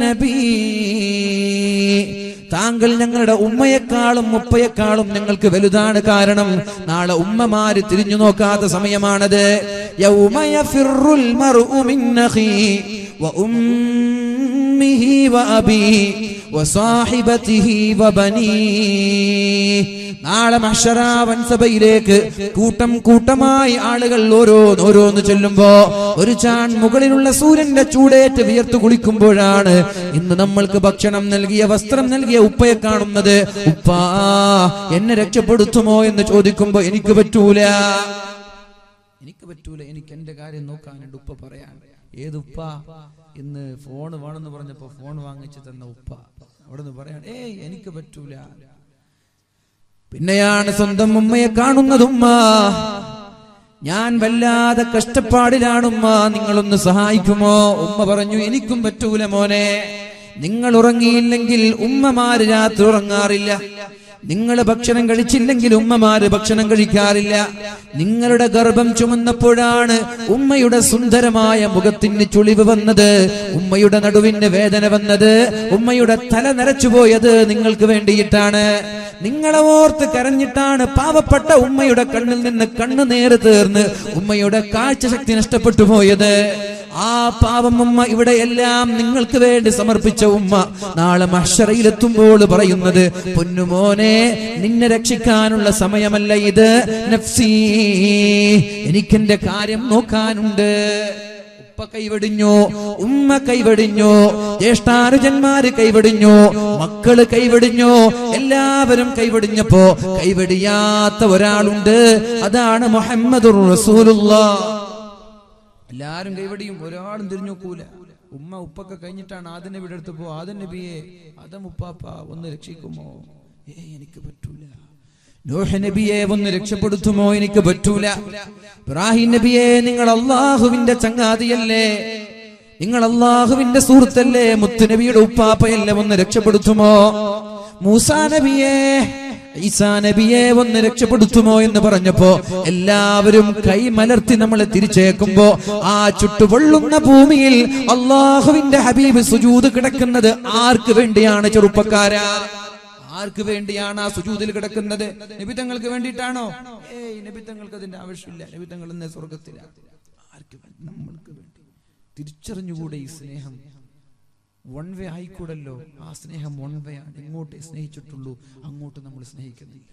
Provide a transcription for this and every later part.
നബി, താങ്കൾ ഞങ്ങളുടെ ഉമ്മയെക്കാളും ഉപ്പയെക്കാളും ഞങ്ങൾക്ക് വലുതാണ്. കാരണം നാളെ ഉമ്മമാര് തിരിഞ്ഞു നോക്കാത്ത സമയമാണത്. യൗമ യഫിറുൽ മർഉ മിൻ അഖീഹി വ ഉമ്മിഹി വ അബീഹി വ സാഹിബതിഹി വ ബനീഹി. നാളെ മഹ്ശറ വൻസഭയിലേക്ക് കൂട്ടം കൂട്ടമായി ആളുകൾ ഓരോന്ന് ചെല്ലുമ്പോ ഒരു ചാൺ മുകളിലുള്ള സൂര്യന്റെ ചൂടേറ്റ് വിയർത്തു കുളിക്കുമ്പോഴാണ് ഇന്ന് നമ്മൾക്ക് ഭക്ഷണം നൽകിയ, വസ്ത്രം നൽകിയ ഉപ്പയെ കാണുന്നത്. ഉപ്പാ, എന്നെ രക്ഷപ്പെടുത്തുമോ എന്ന് ചോദിക്കുമ്പോ എനിക്ക് പറ്റൂല, എനിക്ക് എന്റെ കാര്യം നോക്കാനുണ്ട്. ഉപ്പ പറയാൻ, ഏതുപ്പ? ഇന്ന് ഫോൺ വേണമെന്ന് പറഞ്ഞപ്പോ ഫോൺ വാങ്ങിച്ചു തന്ന ഉപ്പ. അവിടെ നിന്ന് പറയാൻ, എനിക്ക് പറ്റൂല. പിന്നെയാണ് സ്വന്തം ഉമ്മയെ കാണുന്നത്. ഉമ്മ, ഞാൻ വല്ലാതെ കഷ്ടപ്പാടിലാണുമ്മ, നിങ്ങളൊന്ന് സഹായിക്കുമോ? ഉമ്മ പറഞ്ഞു, എനിക്കും പറ്റൂല മോനെ. നിങ്ങൾ ഉറങ്ങിയില്ലെങ്കിൽ ഉമ്മമാര് രാത്രി ഉറങ്ങാറില്ല. നിങ്ങൾ ഭക്ഷണം കഴിച്ചില്ലെങ്കിൽ ഉമ്മമാര് ഭക്ഷണം കഴിക്കാറില്ല. നിങ്ങളുടെ ഗർഭം ചുമന്നപ്പോഴാണ് ഉമ്മയുടെ സുന്ദരമായ മുഖത്തിന് ചുളിവ് വന്നത്, ഉമ്മയുടെ നടുവിന് വേദന വന്നത്, ഉമ്മയുടെ തല നരച്ചുപോയത് നിങ്ങൾക്ക് വേണ്ടിയിട്ടാണ്. നിങ്ങളെ ഓർത്ത് കരഞ്ഞിട്ടാണ് പാവപ്പെട്ട ഉമ്മയുടെ കണ്ണിൽ നിന്ന് കണ്ണുനീര് തീർന്ന് ഉമ്മയുടെ കാഴ്ചശക്തി നഷ്ടപ്പെട്ടു പോയത്. ആ പാവം ഉമ്മ ഇവിടെ എല്ലാം നിങ്ങൾക്ക് വേണ്ടി സമർപ്പിച്ച ഉമ്മ നാളെ മഹ്ശറയിലെത്തുമ്പോൾ പറയുന്നത്, പൊന്നുമോനെ, നിന്നെ രക്ഷിക്കാനുള്ള സമയമല്ല ഇത്. നഫ്സി, എനിക്കെന്റെ കാര്യം നോക്കാനുണ്ട്. ഉപ്പ കൈവെടിഞ്ഞു, ഉമ്മ കൈവെടിഞ്ഞു, ജ്യേഷ്ഠാനുജന്മാര് കൈവെടിഞ്ഞു, മക്കള് കൈവെടിഞ്ഞു, എല്ലാവരും കൈവെടിഞ്ഞപ്പോ കൈവെടിയാത്ത ഒരാളുണ്ട്. അതാണ് മുഹമ്മദുർ റസൂലുള്ളാഹ്. എല്ലാരും കൈവടിയും, ഒരാളും തിരിഞ്ഞു നോക്കൂല. ഉമ്മ ഉപ്പൊക്കെ കഴിഞ്ഞിട്ടാണ് ആദം നബിയുടെ അടുത്ത് പോ, ആദം നബിയെ, ആദം ഉപ്പാപ്പ ഒന്ന് രക്ഷിക്കുമോ? എനിക്ക് പറ്റൂല. നൂഹ് നബിയെ ഒന്ന് രക്ഷപ്പെടുത്തുമോ? എനിക്ക് പറ്റൂല. ഇബ്രാഹിം നബിയെ, നിങ്ങൾ അള്ളാഹുവിന്റെ ചങ്ങാതിയല്ലേ, നിങ്ങൾ അള്ളാഹുവിന്റെ സുഹൃത്തല്ലേ, മുത്തുനബിയുടെ ഉപ്പാപ്പയല്ലേ, ഒന്ന് രക്ഷപ്പെടുത്തുമോ? മൂസാ നബിയെ, ഈസാ നബിയെ ഒന്ന് രക്ഷപ്പെടുത്തുമോ എന്ന് പറഞ്ഞപ്പോ എല്ലാവരും കൈമലർത്തി നമ്മളെ തിരിച്ചേക്കുമ്പോ ആ ചുട്ടുപൊള്ളുന്ന ഭൂമിയിൽ അള്ളാഹുവിന്റെ ഹബീബ് സുജൂദ് കിടക്കുന്നത് ആർക്ക് വേണ്ടിയാണ്? ചെറുപ്പക്കാരാ, ആർക്ക് വേണ്ടിയാണ് ആ സുജൂദിൽ കിടക്കുന്നത്? നബിതങ്ങൾക്ക് വേണ്ടിയിട്ടാണോ? നബിതങ്ങൾക്ക് അതിന്റെ ആവശ്യമില്ല. നബിതങ്ങൾ ഇന്ന് സ്വർഗത്തിലാണ്. ആർക്ക് വേണ്ടി? നമ്മൾക്ക് വേണ്ടി. തിരിച്ചറിഞ്ഞുകൂടെ ഈ സ്നേഹം? വൺ വേ ആയിക്കൂടല്ലോ. ആ സ്നേഹം വൺ വേ ആണ്. ഇങ്ങോട്ടേ സ്നേഹിച്ചിട്ടുള്ളൂ, അങ്ങോട്ട് നമ്മൾ സ്നേഹിക്കുന്നില്ല.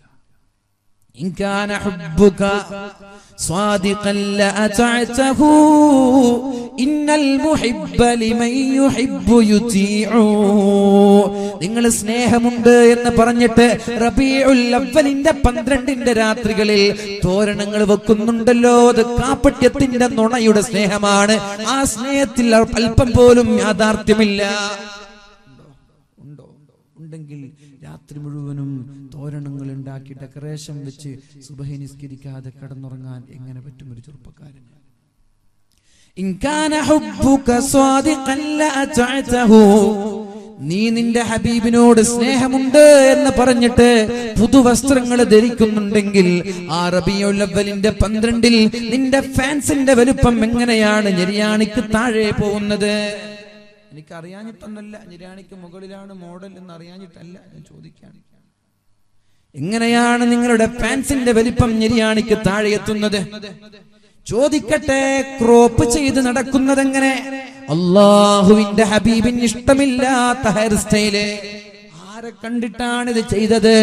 നിങ്ങൾ സ്നേഹമുണ്ട് എന്ന് പറഞ്ഞിട്ട് റബീഉൽ അവ്വലിന്റെ 12 രാത്രികളിൽ തോരണങ്ങൾ വെക്കുന്നുണ്ടല്ലോ, അത് കാപ്പട്യത്തിന്റെ നുണയുടെ സ്നേഹമാണ്. ആ സ്നേഹത്തിൽ അല്പം പോലും യാഥാർത്ഥ്യമില്ല. ഉണ്ടെങ്കിൽ രാത്രി മുഴുവനും തോരണങ്ങൾ ഉണ്ടാക്കി ഡെക്കറേഷൻ വെച്ച് സുബഹി നിസ്കരിക്കാതെ കിടന്നുറങ്ങാൻ എങ്ങനെ പറ്റും ഒരു ചെറുപ്പക്കാരന്? നീ നിന്റെ ഹബീബിനോട് സ്നേഹമുണ്ട് എന്ന് പറഞ്ഞിട്ട് പുതുവസ്ത്രങ്ങൾ ധരിക്കുന്നുണ്ടെങ്കിൽ ആ റബീഉൽ അവ്വലിന്റെ 12 നിന്റെ ഫാൻസിന്റെ വലുപ്പം എങ്ങനെയാണ് ഞെരിയാണിക്ക് താഴെ പോകുന്നത്? എനിക്ക് അറിയാഞ്ഞിട്ടൊന്നല്ല, ഞെരിയാണിക്ക് മുകളിലാണ് മോഡൽ എന്ന് അറിയാഞ്ഞിട്ടല്ല ഞാൻ ചോദിക്കാണ്. എങ്ങനെയാണ് നിങ്ങളുടെ ഫാൻസിന്റെ വലിപ്പം ഞെരിയാണിക്ക് താഴെ എത്തുന്നത്? ചോദിക്കട്ടെ, ക്രോപ്പ് ചെയ്ത് നടക്കുന്നത് എങ്ങനെ? അള്ളാഹുവിന്റെ ഹബീബിന് ഇഷ്ടമില്ലാത്ത ഹെയർ സ്റ്റൈല്. ആരെ കണ്ടിട്ടാണ് ഇത് ചെയ്തത്?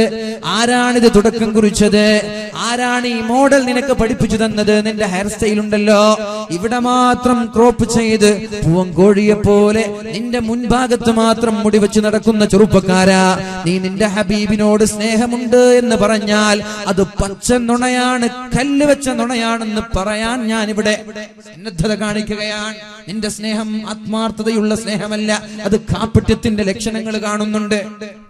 ആരാണിത് തുടക്കം കുറിച്ചത്? ആരാണ് ഈ മോഡൽ നിനക്ക് പഠിപ്പിച്ചു തന്നത്? നിന്റെ ഹെയർ സ്റ്റൈൽ ഉണ്ടല്ലോ, ഇവിടെ മാത്രം ക്രോപ്പ് ചെയ്ത് പൂവൻകോഴിയെ പോലെ നിന്റെ മുൻഭാഗത്ത് മാത്രം മുടി വെച്ച് നടക്കുന്ന ചെറുപ്പക്കാരാ, നീ നിന്റെ ഹബീബിനോട് സ്നേഹമുണ്ട് എന്ന് പറഞ്ഞാൽ അത് പച്ച നുണയാണ്, കല്ല് വെച്ച നുണയാണെന്ന് പറയാൻ ഞാൻ ഇവിടെ സന്നദ്ധത കാണിക്കുകയാണ്. നിന്റെ സ്നേഹം ആത്മാർത്ഥതയുള്ള സ്നേഹമല്ല, അത് കാപ്പട്യത്തിന്റെ ലക്ഷണങ്ങൾ കാണുന്നുണ്ട്.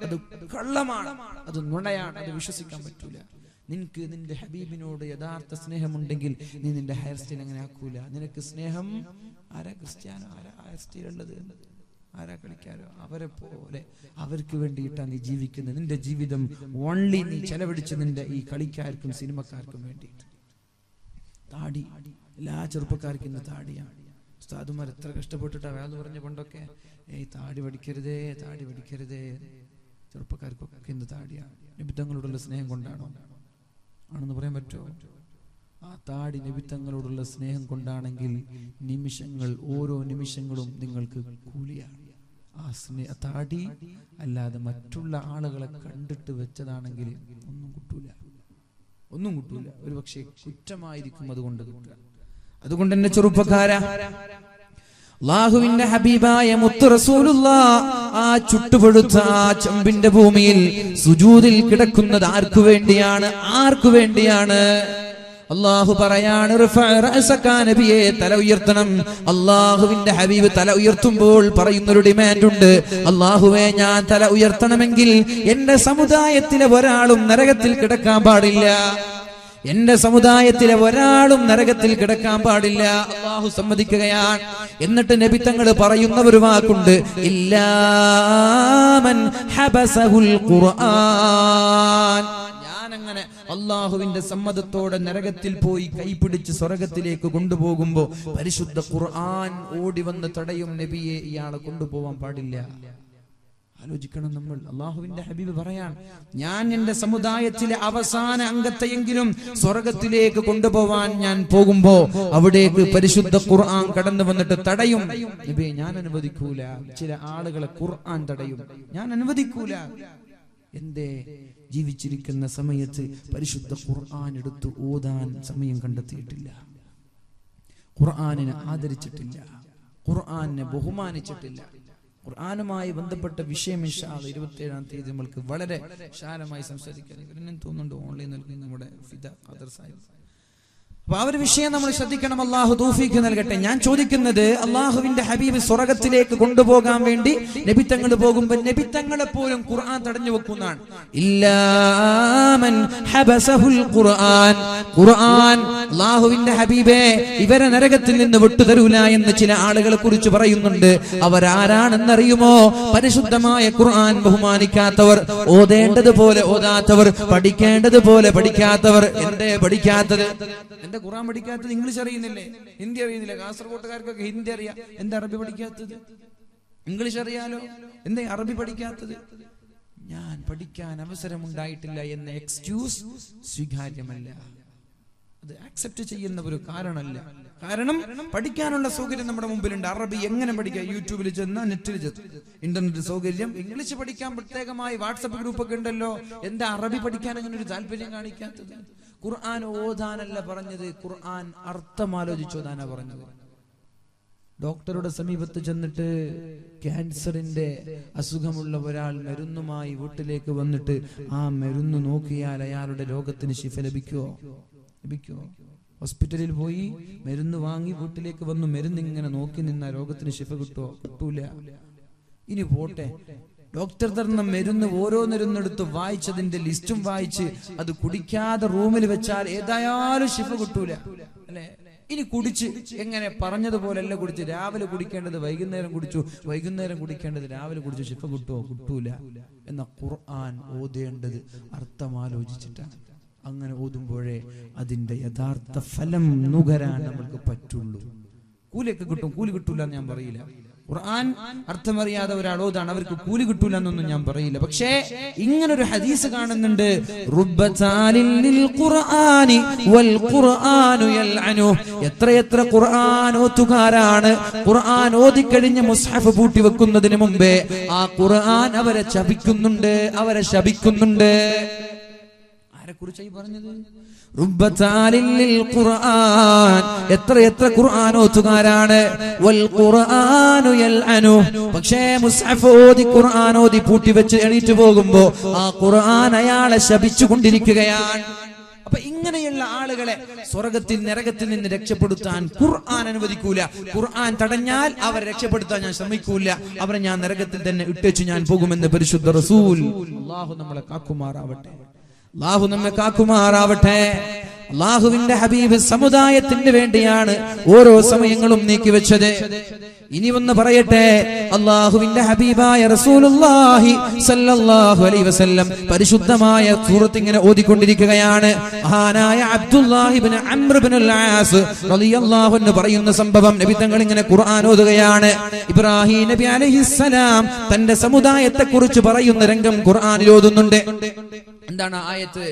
അത് കള്ളമാണ്, അത് നുണയാണ്, അത് വിശ്വസിക്കാൻ പറ്റൂല. നിനക്ക് നിന്റെ ഹബീബിനോട് യഥാർത്ഥ സ്നേഹമുണ്ടെങ്കിൽ നീ നിന്റെ ഹെയർ സ്റ്റൈൽ അങ്ങനെ ആക്കൂല. നിനക്ക് സ്നേഹം ആരാ? ക്രിസ്ത്യാനോ? ആരാ ഹെയർ സ്റ്റൈൽ ഉള്ളത്? ആരാ കളിക്കാരോ? അവരെ പോലെ അവർക്ക് വേണ്ടിയിട്ടാണ് നീ ജീവിക്കുന്നത്. നിന്റെ ജീവിതം ഓൺലി നീ ചെലവഴിച്ച് നിന്റെ ഈ കളിക്കാർക്കും സിനിമക്കാർക്കും വേണ്ടിയിട്ട്. താടി എല്ലാ ചെറുപ്പക്കാർക്കും ഇന്ന് താടിയാണ്. ഉസ്താദുമാർ എത്ര കഷ്ടപ്പെട്ടിട്ടാ വേദ പറഞ്ഞ പണ്ടൊക്കെ, താടി പഠിക്കരുതേ, താടി പഠിക്കരുതേ. ചെറുപ്പക്കാർക്കൊക്കെ എന്ത് താടിയാണ്? നബിത്തങ്ങളോടുള്ള സ്നേഹം കൊണ്ടാണോ? ആണെന്ന് പറയാൻ പറ്റുമോ? ആ താടി നബിത്തങ്ങളോടുള്ള സ്നേഹം കൊണ്ടാണെങ്കിൽ നിമിഷങ്ങൾ, ഓരോ നിമിഷങ്ങളും നിങ്ങൾക്ക് കൂലിയാണ്. ആ താടി അല്ലാതെ മറ്റുള്ള ആളുകളെ കണ്ടിട്ട് വെച്ചതാണെങ്കിൽ ഒന്നും കിട്ടൂല, ഒന്നും കിട്ടൂല. ഒരു പക്ഷേ കുറ്റമായിരിക്കും അതുകൊണ്ട് കിട്ടുക. അതുകൊണ്ട് തന്നെ ചെറുപ്പക്കാരാ, അല്ലാഹുവിന്റെ ഹബീബായ മുത്ത് റസൂലുള്ളാഹ് ആ ചുട്ടുപൊടുത്ത ആ ചെമ്പിന്റെ ഭൂമിയിൽ സുജൂദിൽ കിടക്കുന്നത് ആർക്കു വേണ്ടിയാണ്? ആർക്കു വേണ്ടിയാണ്? അല്ലാഹു പറയാണ്, നബിയെ തല ഉയർത്തണം. അല്ലാഹുവിന്റെ ഹബീബ് തല ഉയർത്തുമ്പോൾ പറയുന്നൊരു ഡിമാൻഡ് ഉണ്ട്. അല്ലാഹുവേ, ഞാൻ തല ഉയർത്തണമെങ്കിൽ എന്റെ സമുദായത്തിലെ ഒരാളും നരകത്തിൽ കിടക്കാൻ പാടില്ല. എന്റെ സമുദായത്തിലെ ഒരാളും നരകത്തിൽ കിടക്കാൻ പാടില്ല. അല്ലാഹു സമ്മതിക്കുകയാണ്. എന്നിട്ട് നബി തങ്ങൾ പറയുന്ന ഒരു വാക്കുണ്ട്, ഇല്ലാ മൻ ഹബസഹുൽ ഖുർആൻ. ഞാനങ്ങനെ അല്ലാഹുവിന്റെ സമ്മതത്തോടെ നരകത്തിൽ പോയി കൈപിടിച്ച് സ്വർഗത്തിലേക്ക് കൊണ്ടുപോകുമ്പോ പരിശുദ്ധ ഖുർആൻ ഓടി വന്ന് തടയും, നബിയെ ഇയാളെ കൊണ്ടുപോവാൻ പാടില്ല. ആലോചിക്കണം നമ്മൾ. അല്ലാഹുവിന്റെ ഹബീബ് പറയാൻ, ഞാൻ എന്റെ സമുദായത്തിലെ അവസാന അംഗത്തെയെങ്കിലും സ്വർഗത്തിലേക്ക് കൊണ്ടുപോവാൻ ഞാൻ പോകുമ്പോ അവിടേക്ക് പരിശുദ്ധ ഖുർആൻ കടന്നു വന്നിട്ട് തടയും. നബിയെ, ഞാൻ അനുവദിക്കൂല. ചില ആളുകളെ ഖുർആൻ തടയും, ഞാൻ അനുവദിക്കൂല. എന്തേ? ജീവിച്ചിരിക്കുന്ന സമയത്ത് പരിശുദ്ധ ഖുർആൻ എടുത്ത് ഓതാൻ സമയം കണ്ടെത്തിയിട്ടില്ല, ഖുർആനിനെ ആദരിച്ചിട്ടില്ല, ഖുർആനെ ബഹുമാനിച്ചിട്ടില്ല. ഖുർആനുമായി ബന്ധപ്പെട്ട വിഷയം ഇൻഷാ അല്ലാഹ് 27-ാം തീയതി നമ്മൾക്ക് വളരെ വിശാലമായി സംസാരിക്കാൻ തോന്നുന്നുണ്ട്. ഓൺലൈൻ നൽകുന്ന നമ്മുടെ ഫിദ ഖാദർ സാഹിബ്. അപ്പൊ ആ ഒരു വിഷയം നമ്മൾ ശ്രദ്ധിക്കണം. അല്ലാഹു തൗഫീഖ് നൽകട്ടെ. ഞാൻ ചോദിക്കുന്നത്, അല്ലാഹുവിന്റെ ഹബീബ് സ്വർഗത്തിലേക്ക് കൊണ്ടുപോകാൻ വേണ്ടി നബിത്തങ്ങൾ പോകുമ്പോൾ നബിത്തങ്ങളെ പോലും ഖുർആൻ തടഞ്ഞു വെക്കുന്നതാണ്. ഇല്ലാ മൻ ഹബസഹുൽ ഖുർആൻ. ഖുർആൻ അല്ലാഹുവിന്റെ ഹബീബേ, ഇവരെ നരകത്തിൽ നിന്ന് വിട്ടുതരൂല എന്ന് ചില ആളുകളെ കുറിച്ച് പറയുന്നുണ്ട്. അവരാരാണെന്നറിയുമോ? പരിശുദ്ധമായ ഖുർആൻ ബഹുമാനിക്കാത്തവർ, ഓതേണ്ടതുപോലെ ഓതാത്തവർ, പഠിക്കേണ്ടതുപോലെ പഠിക്കാത്തവർ. എന്തേ പഠിക്കാത്തത്? എന്റെ ഖുർആൻ പഠിക്കാത്തത്? ഇംഗ്ലീഷ് അറിയുന്നില്ലേ? ഹിന്ദി അറിയുന്നില്ല? കാസർഗോട്ടുകാർക്കൊക്കെ ഹിന്ദി അറിയാം, എന്താ അറബി പഠിക്കാത്തത്? ഇംഗ്ലീഷ് അറിയാലോ, എന്താ അറബി പഠിക്കാത്തത്? ഞാൻ പഠിക്കാൻ അവസരമുണ്ടായിട്ടില്ല എന്ന എക്സ്ക്യൂസ് സ്വീകാര്യമല്ല, അത് ആക്സെപ്റ്റ് ചെയ്യുന്ന ഒരു കാരണമല്ല. കാരണം പഠിക്കാനുള്ള സൗകര്യം നമ്മുടെ മുമ്പിലുണ്ട്. അറബി എങ്ങനെ പഠിക്കാം? യൂട്യൂബിൽ ചെന്ന്, നെറ്റിൽ ചെന്ന്, ഇന്റർനെറ്റ് സൗകര്യം. ഇംഗ്ലീഷ് പഠിക്കാൻ പ്രത്യേകമായി വാട്സപ്പ് ഗ്രൂപ്പൊക്കെ ഉണ്ടല്ലോ. എന്താ അറബി പഠിക്കാൻ അങ്ങനെ ഒരു താല്പര്യം കാണിക്കാത്തത്? ഖുർആൻ ഓതാനല്ല പറഞ്ഞത്, ഖുർആൻ അർത്ഥം ആലോചിച്ചോതാനാ പറഞ്ഞത്. ഡോക്ടറുടെ സമീപത്ത് ചെന്നിട്ട് ക്യാൻസറിന്റെ അസുഖമുള്ള ഒരാൾ മരുന്നുമായി വീട്ടിലേക്ക് വന്നിട്ട് ആ മരുന്ന് നോക്കിയാൽ അയാളുടെ രോഗത്തിന് ശിഫ ലഭിക്കുമോ? ലഭിക്കുമോ? ഹോസ്പിറ്റലിൽ പോയി മരുന്ന് വാങ്ങി വീട്ടിലേക്ക് വന്നു, മരുന്ന് ഇങ്ങനെ നോക്കി നിന്ന രോഗത്തിന് ശിഫ കിട്ടുമോ? കിട്ടൂല. ഇനി പോട്ടെ, ഡോക്ടർ തരുന്ന മരുന്ന് ഓരോന്നിരുന്നെടുത്ത് വായിച്ചതിന്റെ ലിസ്റ്റും വായിച്ച് അത് കുടിക്കാതെ റൂമിൽ വെച്ചാൽ ഏതായാലും ശിഫ കിട്ടൂല, അല്ലെ? ഇനി കുടിച്ച് എങ്ങനെ പറഞ്ഞതുപോലെയല്ല കുടിച്ച്, രാവിലെ കുടിക്കേണ്ടത് വൈകുന്നേരം കുടിച്ചു, വൈകുന്നേരം കുടിക്കേണ്ടത് രാവിലെ കുടിച്ചു, ശിഫ കിട്ടുമോ? കിട്ടൂല. എന്ന ഖുർആൻ ഓതേണ്ടത് അർത്ഥമാലോചിച്ചിട്ടാണ്. അങ്ങനെ ഓതുമ്പോഴേ അതിന്റെ യഥാർത്ഥ ഫലം നുകരാൻ നമ്മൾക്ക് പറ്റുള്ളൂ. കൂലിയൊക്കെ കിട്ടും, കൂലി കിട്ടൂല എന്ന് ഞാൻ പറയില്ല. ഖുർആൻ അർത്ഥമറിയാതെ ഒരാൾ ഓതാണ്, അവർക്ക് കൂലി കിട്ടൂല എന്നൊന്നും ഞാൻ പറയില്ല. പക്ഷേ ഇങ്ങനൊരു ഹദീസ് കാണുന്നുണ്ട്, എത്രയെത്ര ഖുർആൻ ഓത്തുകാരാണ് ഖുർആൻ ഓതിക്കഴിഞ്ഞ് മുസ്ഹഫ് പൂട്ടി വെക്കുന്നതിന് മുമ്പേ ആ ഖുർആൻ അവരെ ശപിക്കുന്നുണ്ട്, അവരെ ശപിക്കുന്നുണ്ട്. ആരെക്കുറിച്ചായി പറഞ്ഞത്? എത്ര ഖുർആൻ ഓതുകാരാണ്. പക്ഷേ മുസ്ഹഫ് ഓതി ഖുർആൻ ഓതി പൂട്ടി വെച്ച് എണീറ്റ് പോകുമ്പോ ആ ഖുർആൻ അയാളെ ശപിച്ചുകൊണ്ടിരിക്കുകയാണ്. അപ്പൊ ഇങ്ങനെയുള്ള ആളുകളെ സ്വർഗത്തിൽ നരകത്തിൽ നിന്ന് രക്ഷപ്പെടുത്താൻ ഖുർആൻ അനുവദിക്കൂല. ഖുർആൻ തടഞ്ഞാൽ അവരെ രക്ഷപ്പെടുത്താൻ ഞാൻ ശ്രമിക്കൂല, അവരെ ഞാൻ നരകത്തിൽ തന്നെ ഇട്ടേച്ചു ഞാൻ പോകുമെന്ന് പരിശുദ്ധ റസൂൽ. അല്ലാഹു നമ്മളെ കാക്കുമാറാവട്ടെ, അല്ലാഹു നമ്മെ കാക്കുമാറാവട്ടെ. അല്ലാഹുവിന്റെ ഹബീബ് സമുദായത്തിന് വേണ്ടിയാണ് ഓരോ സമയങ്ങളും നീക്കിവെച്ചത്. ഇനി ഒന്ന് പറയട്ടെ, അല്ലാഹുവിന്റെ ഹബീബായ റസൂലുള്ളാഹി സ്വല്ലല്ലാഹു അലൈഹി വസല്ലം പരിശുദ്ധമായ സൂറത്ത് ഇങ്ങനെ ഓതിക്കൊണ്ടിരിക്കുകയാണ്. മഹാനായ അബ്ദുല്ലാഹി ഇബ്നു അംർ ഇബ്നുൽ ആസ് റളിയല്ലാഹു അൻഹു പറയുന്ന സംഭവം, നബി തങ്ങൾ ഇങ്ങനെ ഖുർആൻ ഓതുകയാണ്. ഇബ്രാഹിം നബി അലൈഹിസ്സലാം തന്റെ സമുദായത്തെ കുറിച്ച് പറയുന്ന രംഗം ഖുർആനിൽ ഓതുന്നുണ്ട്. എന്താണ് ആയത്ത്?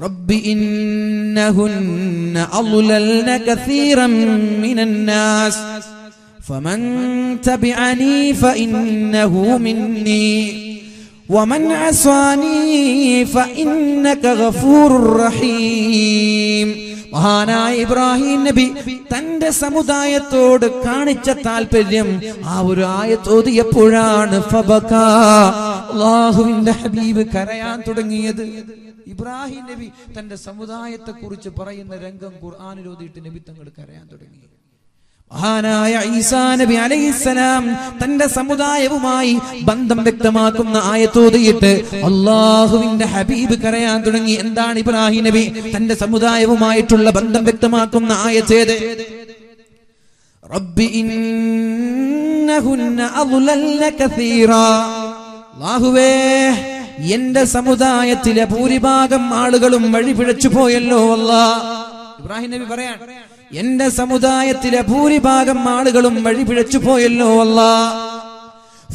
റബ്ബി ഇന്നഹുന്ന അളലന കസീറൻ മിനന്നാസ് فمن تبعني فإنه مني ومن عصاني فإنك غفور رحيم. മഹാനായ ഇബ്രാഹിം നബി തന്റെ സമുദായത്തോട് കാണിച്ച താല്പര്യം ആ ഒരു ആയത്ത് ഓതിയപ്പോഴാണ് ഫബകാ, അല്ലാഹുവിന്റെ ഹബീബ് കരയാൻ തുടങ്ങിയത്. ഇബ്രാഹിം നബി തന്റെ സമുദായത്തെ കുറിച്ച് പറയുന്ന രംഗം ഖുർആനിൽ ഓതിയിട്ട് നബി തങ്ങൾ കരയാൻ തുടങ്ങി. മഹാനായ ഈസാ നബി അലൈഹിസ്സലാം തന്റെ സമുദായവുമായി ബന്ധം വ്യക്തമാക്കുന്ന ആയത്ത് ഓതിയിട്ട് അല്ലാഹുവിന്റെ ഹബീബ് കരയാൻ തുടങ്ങി. എന്താണ് ഇബ്രാഹിം നബി തന്റെ സമുദായവുമായിട്ടുള്ള ബന്ധം വ്യക്തമാക്കുന്ന ആയത്ത് ഏത്? റബ്ബി ഇന്നഹുന്ന അളലന കസീറാ, അല്ലാഹുവേ എന്റെ സമുദായത്തിലെ ഭൂരിഭാഗം ആളുകളും വഴിപിഴച്ചു പോയല്ലോ അല്ലാഹ്. ഇബ്രാഹിം നബി പറയാൻ, എന്റെ സമുദായത്തിലെ ഭൂരിഭാഗം ആളുകളും വഴിപിഴച്ചു പോയല്ലോ അല്ലാഹ്.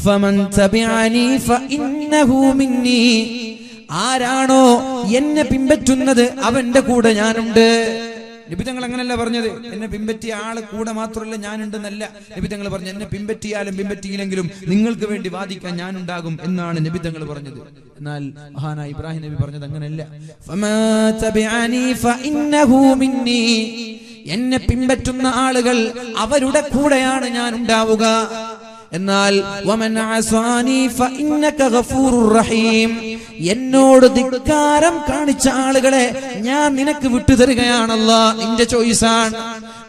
ഫമൻ തബിഅനി ഫഇന്നഹു മിന്നി, ആരാണോ എന്നെ പിൻപറ്റുന്നത് അവന്റെ കൂടെ ഞാനുണ്ട്. നബി തങ്ങൾ അങ്ങനല്ല പറഞ്ഞത്, എന്നെ പിൻപറ്റിയ ആള് കൂടെ മാത്രമല്ല ഞാനുണ്ടെന്നല്ല നബി തങ്ങൾ പറഞ്ഞു. എന്നെ പിൻപറ്റിയാലും പിൻപറ്റിയില്ലെങ്കിലും നിങ്ങൾക്ക് വേണ്ടി വാദിക്കാൻ ഞാനുണ്ടാകും എന്നാണ് നബി തങ്ങൾ പറഞ്ഞത്. എന്നാൽ മഹാനായ ഇബ്രാഹിം നബി പറഞ്ഞത് അങ്ങനെയല്ല. ഫമാ തബിഅനി ഫഇന്നഹു മിന്നി, എന്നെ പിൻപറ്റുന്ന ആളുകൾ അവരുടെ കൂടെയാണ് ഞാൻ ഉണ്ടാവുക. എന്നാൽ വമൻ അസാനി ഫഇന്നക ഗഫൂറുർ റഹീം, എന്നോട് ധിക്കാരം കാണിച്ച ആളുകളെ ഞാൻ നിനക്ക് വിട്ടുതരികയാണല്ലാഹ്. നിന്റെ ചോയ്സാണ്.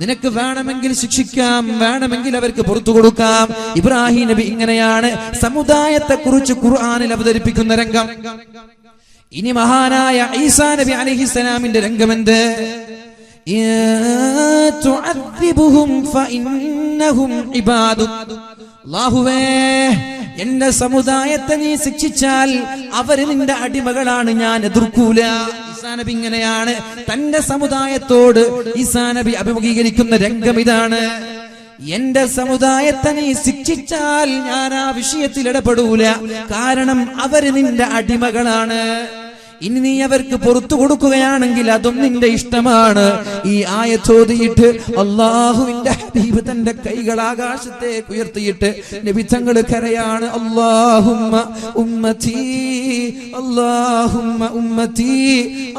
നിനക്ക് വേണമെങ്കിൽ ശിക്ഷിക്കാം, വേണമെങ്കിൽ അവർക്ക് പുറത്തു കൊടുക്കാം. ഇബ്രാഹിം നബി ഇങ്ങനെയാണ് സമുദായത്തെ കുറിച്ച് ഖുർആനിൽ അവതരിപ്പിക്കുന്ന രംഗം. ഇനി മഹാനായ ഈസാ നബി അലൈഹിസ്സലാമിന്റെ രംഗമെന്ത്? അല്ലാഹുവേ എന്റെ സമുദായത്തെ നീ ശിക്ഷിച്ചാൽ അവര് നിന്റെ അടിമകളാണ്, ഞാൻ എതിർക്കൂല. ഈസാ നബി ഇങ്ങനെയാണ് തന്റെ സമുദായത്തോട് ഈസാ നബി അഭിമുഖീകരിക്കുന്ന രംഗം ഇതാണ്. എന്റെ സമുദായത്തെ നീ ശിക്ഷിച്ചാൽ ഞാൻ ആ വിഷയത്തിൽ ഇടപെടൂല, കാരണം അവര് നിന്റെ അടിമകളാണ്. ഇനി നീ അവർക്ക് പുറത്തു കൊടുക്കുകയാണെങ്കിൽ അതും നിന്റെ ഇഷ്ടമാണ്. ഈ ആയത്തോതിയിട്ട് അല്ലാഹുവിന്റെ ഹബീബ് തന്റെ കൈകൾ ആകാശത്തേക്ക് ഉയർത്തിയിട്ട് നബി തങ്ങൾ കരയാണ്, അല്ലാഹുമ്മ ഉമ്മത്തി, അല്ലാഹുമ്മ ഉമ്മത്തി,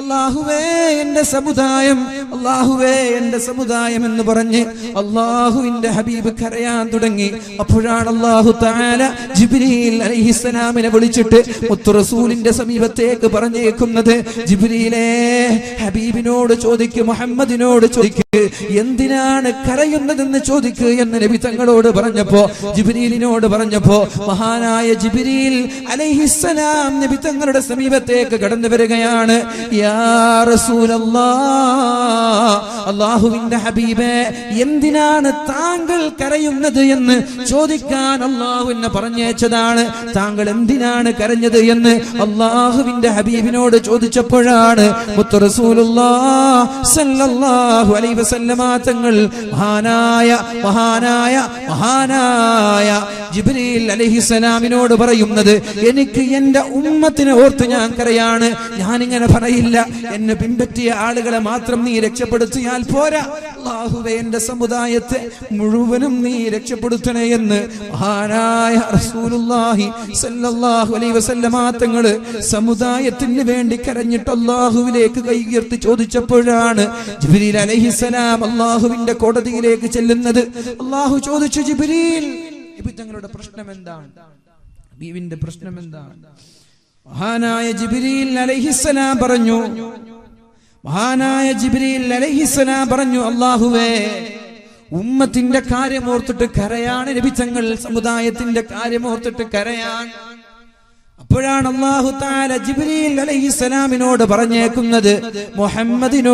അല്ലാഹുവേ എന്റെ സമുദായം, അല്ലാഹുവേ എന്റെ സമുദായം എന്ന് പറഞ്ഞ് അല്ലാഹുവിന്റെ ഹബീബ് കരയാൻ തുടങ്ങി. അപ്പോഴാണ് അല്ലാഹു തആല ജിബ്രീൽ അലൈഹിസ്സലാമിനെ വിളിച്ചിട്ട് മുത്തു റസൂലിന്റെ സമീപത്തേക്ക് പറഞ്ഞേക്കുന്നത്, ജിബ്രീലേ ഹബീബിനോട് ചോദിക്ക്, മുഹമ്മദിനോട് ചോദിക്ക്, എന്തിനാണ് കരയുന്നതെന്ന് ചോദിക്ക് എന്ന് നബി തങ്ങളോട് പറഞ്ഞപ്പോ, ജിബ്രീലിനോട് പറഞ്ഞപ്പോ മഹാനായ ജിബ്രീൽ അലൈഹിസ്സലാം നബി തങ്ങളുടെ സമീപത്തേക്ക് കടന്നു വരികയാണ്. യാ റസൂലല്ലാഹ്, അല്ലാഹുവിന്റെ ഹബീബേ എന്തിനാണ് താങ്കൾ കരയുന്നത് എന്ന് ചോദിക്കാൻ അല്ലാഹു എന്നെ പറഞ്ഞയച്ചതാണ്. താങ്കൾ എന്തിനാണ് കരഞ്ഞത് എന്ന് അല്ലാഹുവിന്റെ ഹബീബിനോട് ചോദിച്ചപ്പോഴാണ് മുത്ത് റസൂലുള്ളാഹി സ്വല്ലല്ലാഹു അലൈഹി വസല്ലമ തങ്ങൾ മഹാനായ ജിബ്രീൽ അലൈഹിസ്സലാമിനോട് പറയുന്നത്, എനിക്ക് എന്റെ ഉമ്മത്തിനെ ഓർത്ത് ഞാൻ കരയാണ്. ഞാനിങ്ങനെ പറയില്ല, എന്നെ പിൻപറ്റിയ ആളുകളെ മാത്രം നീ രക്ഷപ്പെടുത്തിയാൽ പോരാ, അല്ലാഹുവേ എന്റെ സമുദായത്തെ മുഴുവനും നീ രക്ഷപ്പെടുത്തണേ എന്ന് മഹാനായ റസൂലുള്ളാഹി സ്വല്ലല്ലാഹു അലൈഹി വസല്ലമ തങ്ങൾ സമുദായത്തിന് വേണ്ടി കരഞ്ഞിട്ട് അല്ലാഹുവിലേക്ക് കൈയുയർത്തി ചോദിച്ചപ്പോഴാണ് ജിബ്രീൽ അലൈഹിസ്സലാം അല്ലാഹുവിന്റെ കോടതിയിലേക്ക് ചെല്ലുന്നത്. അല്ലാഹു ചോദിച്ചു, ജിബ്രീൽ തങ്ങളുടെ പ്രശ്നം എന്താണ്? ബീവിന്റെ പ്രശ്നം എന്താണ്? മഹാനായ ജിബ്രീൽ അലൈഹിസ്സലാം പറഞ്ഞു, അല്ലാഹുവേ ഉമ്മത്തിന്റെ കാര്യമോർത്തിട്ട് കരയാണ് നബി തങ്ങൾ, സമുദായത്തിന്റെ കാര്യമോർത്തിട്ട് കരയാൻ. അപ്പോഴാണ് അല്ലാഹു തആല ജിബ്രീൽ അലൈഹിസ്സലാമിനോട് പറഞ്ഞേക്കുന്നത്, മുഹമ്മദിനോട്